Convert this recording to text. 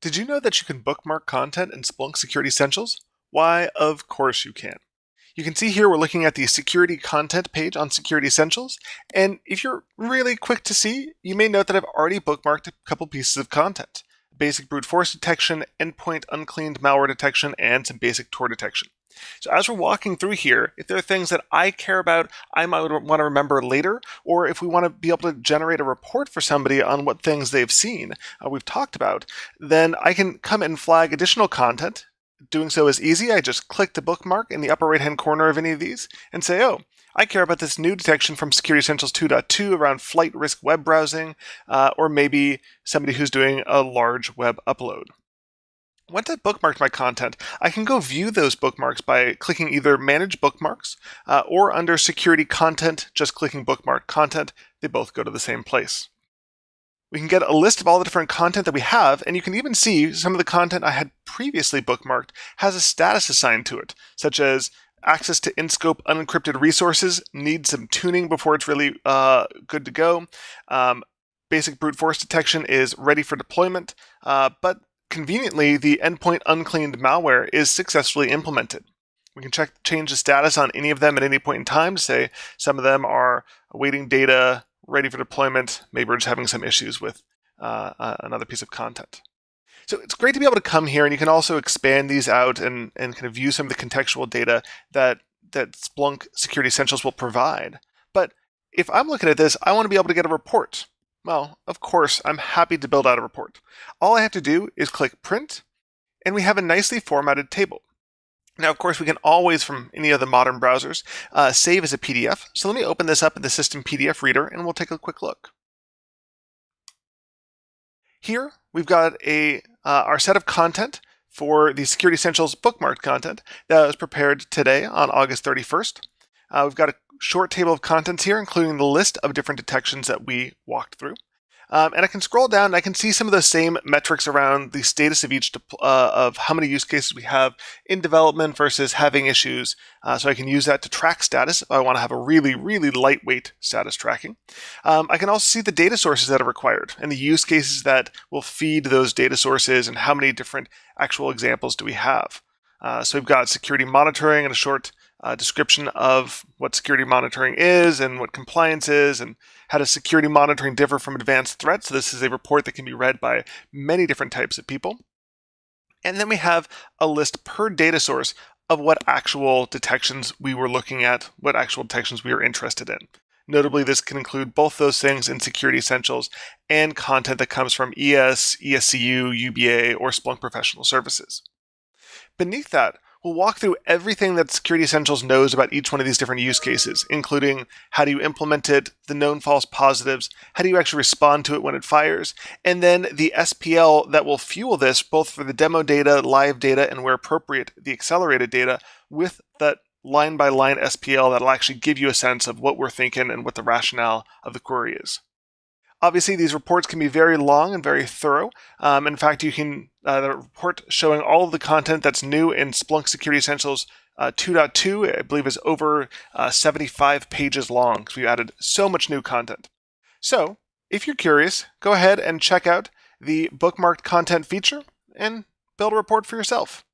Did you know that you can bookmark content in Splunk Security Essentials? Why, of course you can. You can see here we're looking at the security content page on Security Essentials, and if you're really quick to see, you may note that I've already bookmarked a couple pieces of content. Basic brute force detection, endpoint uncleaned malware detection, and some basic Tor detection. So as we're walking through here, if there are things that I care about, I might want to remember later, or if we want to be able to generate a report for somebody on what things they've seen, we've talked about, then I can come and flag additional content. Doing so is easy. I just click the bookmark in the upper right-hand corner of any of these and say, oh, I care about this new detection from Security Essentials 2.2 around flight risk web browsing, or maybe somebody who's doing a large web upload. Once I've bookmarked my content, I can go view those bookmarks by clicking either Manage Bookmarks or under Security Content, just clicking Bookmark Content. They both go to the same place. We can get a list of all the different content that we have, and you can even see some of the content I had previously bookmarked has a status assigned to it, such as access to in-scope unencrypted resources, needs some tuning before it's really good to go. Basic brute force detection is ready for deployment, but conveniently, the endpoint uncleaned malware is successfully implemented. We can change the status on any of them at any point in time to say some of them are awaiting data, ready for deployment, maybe we're just having some issues with another piece of content. So it's great to be able to come here, and you can also expand these out and kind of view some of the contextual data that Splunk Security Essentials will provide. But if I'm looking at this, I want to be able to get a report. Well, of course, I'm happy to build out a report. All I have to do is click Print, and we have a nicely formatted table. Now, of course, we can always, from any of the modern browsers, save as a PDF. So let me open this up in the System PDF Reader, and we'll take a quick look. Here, we've got our set of content for the Security Essentials bookmarked content that was prepared today on August 31st. We've got a short table of contents here, including the list of different detections that we walked through. And I can scroll down and I can see some of those same metrics around the status of each of how many use cases we have in development versus having issues. So I can use that to track status if I want to have a really, really lightweight status tracking. I can also see the data sources that are required and the use cases that will feed those data sources and how many different actual examples do we have. So we've got security monitoring and a short description of what security monitoring is and what compliance is and how does security monitoring differ from advanced threats. So this is a report that can be read by many different types of people. And then we have a list per data source of what actual detections we were looking at, what actual detections we were interested in. Notably, this can include both those things in Security Essentials and content that comes from ES, ESCU, UBA, or Splunk Professional Services. Beneath that, we'll walk through everything that Security Essentials knows about each one of these different use cases, including how do you implement it, the known false positives, how do you actually respond to it when it fires, and then the SPL that will fuel this, both for the demo data, live data, and where appropriate, the accelerated data, with that line-by-line SPL that'll actually give you a sense of what we're thinking and what the rationale of the query is. Obviously, these reports can be very long and very thorough. In fact, you can the report showing all of the content that's new in Splunk Security Essentials 2.2, I believe, is over 75 pages long because we added so much new content. So, if you're curious, go ahead and check out the bookmarked content feature and build a report for yourself.